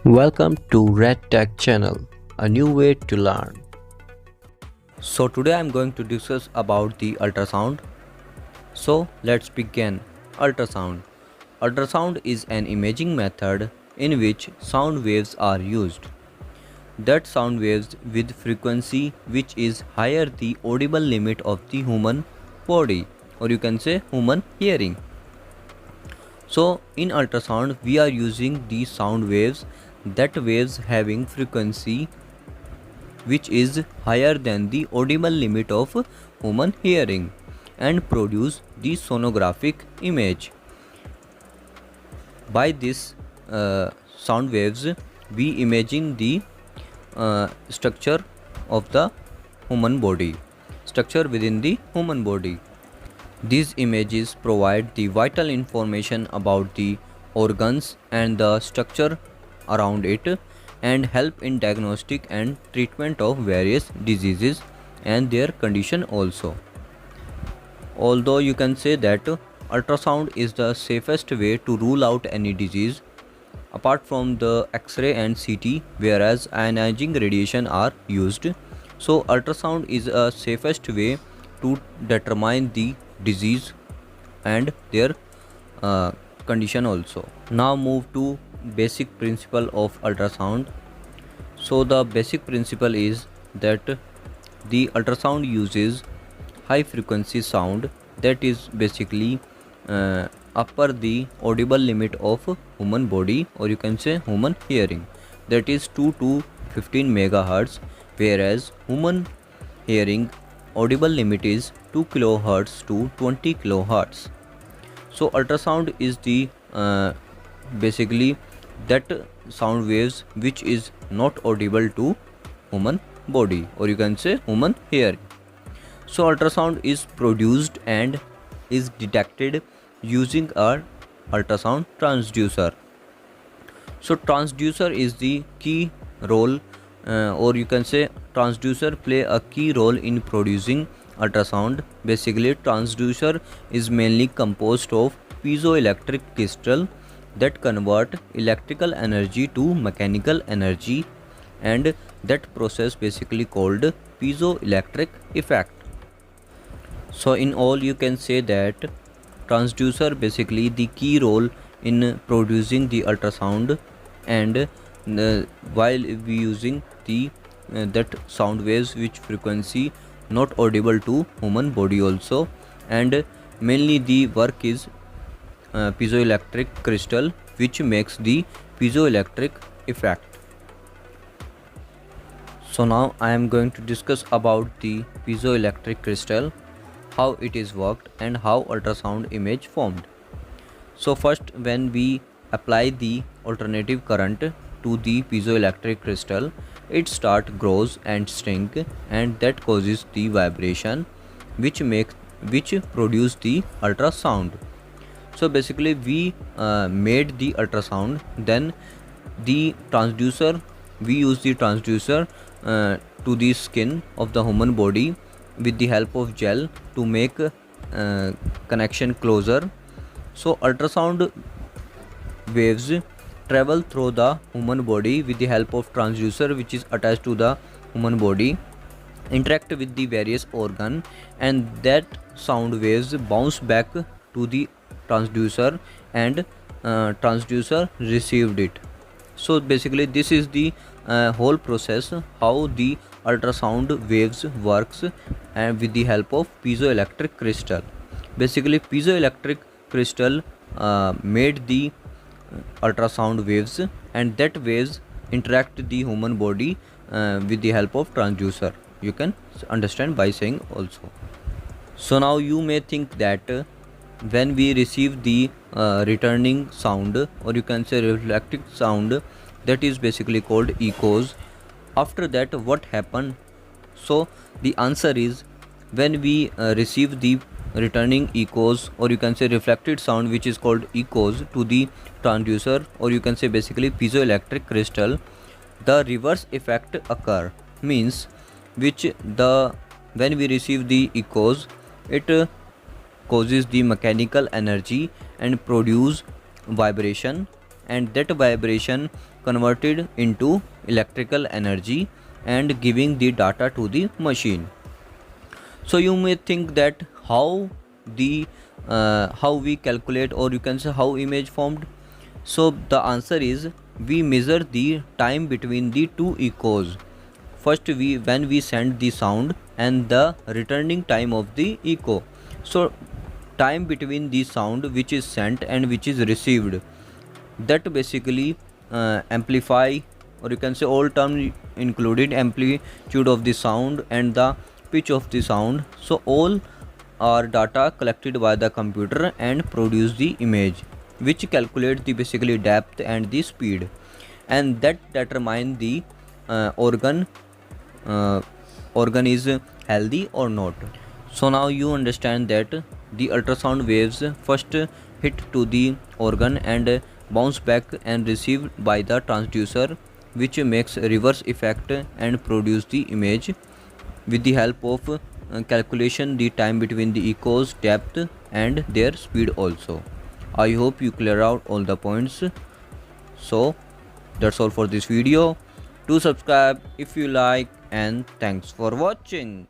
Welcome to Red Tech Channel, a new way to learn. So today I'm going to discuss about the ultrasound. So let's begin. Ultrasound. Ultrasound is an imaging method in which sound waves are used. That sound waves with frequency which is higher the audible limit of the human body, or you can say human hearing. So in ultrasound we are using these sound waves, that waves having frequency which is higher than the audible limit of human hearing and produce the sonographic image. By this sound waves we imagine the structure of the human body, structure within the human body. These images provide the vital information about the organs and the structure around it and help in diagnostic and treatment of various diseases and their condition also. Although you can say that ultrasound is the safest way to rule out any disease apart from the X-ray and CT, whereas ionizing radiation are used. So ultrasound is a safest way to determine the disease and their condition also. Now move to basic principle of ultrasound. So the basic principle is that the ultrasound uses high frequency sound, that is basically upper the audible limit of human body, or you can say human hearing, that is 2 to 15 megahertz, whereas human hearing audible limit is 2 kilohertz to 20 kilohertz. So ultrasound is the basically that sound waves which is not audible to human body, or you can say human hearing. So ultrasound is produced and is detected using a ultrasound transducer. So transducer is the key role, or you can say transducer play a key role in producing ultrasound. Basically transducer is mainly composed of piezoelectric crystal that convert electrical energy to mechanical energy, and that process basically called piezoelectric effect. So in all you can say that transducer basically the key role in producing the ultrasound, and while we using the that sound waves which frequency not audible to human body also, and mainly the work is piezoelectric crystal which makes the piezoelectric effect. So now I am going to discuss about the piezoelectric crystal, how it is worked and how ultrasound image formed. So first, when we apply the alternative current to the piezoelectric crystal, it grows and shrink, and that causes the vibration which produce the ultrasound. So basically we made the ultrasound, then the transducer, we use the transducer to the skin of the human body with the help of gel to make connection closer. So ultrasound waves travel through the human body with the help of transducer which is attached to the human body, interact with the various organ, and that sound waves bounce back to the transducer, and transducer received it. So basically this is the whole process how the ultrasound waves works, and with the help of piezoelectric crystal. Basically piezoelectric crystal made the ultrasound waves, and that waves interact the human body with the help of transducer. You can understand by saying also. So now you may think that when we receive the returning sound, or you can say reflected sound, that is basically called echoes. After that what happened? So the answer is, when we receive the returning echoes, or you can say reflected sound which is called echoes to the transducer, or you can say basically piezoelectric crystal, the reverse effect occur, means which the when we receive the echoes, it causes the mechanical energy and produce vibration, and that vibration converted into electrical energy and giving the data to the machine. So you may think that how we calculate, or you can say how image formed. So the answer is, we measure the time between the two echoes. First, when we send the sound and the returning time of the echo. So time between the sound which is sent and which is received, that basically amplify, or you can say all term included, amplitude of the sound and the pitch of the sound. So all are data collected by the computer and produce the image, which calculate the basically depth and the speed, and that determine the organ is healthy or not. So now you understand that the ultrasound waves first hit to the organ and bounce back and received by the transducer, which makes a reverse effect and produce the image with the help of calculation the time between the echoes, depth and their speed also. I hope you clear out all the points. So that's all for this video. Do subscribe if you like, and thanks for watching.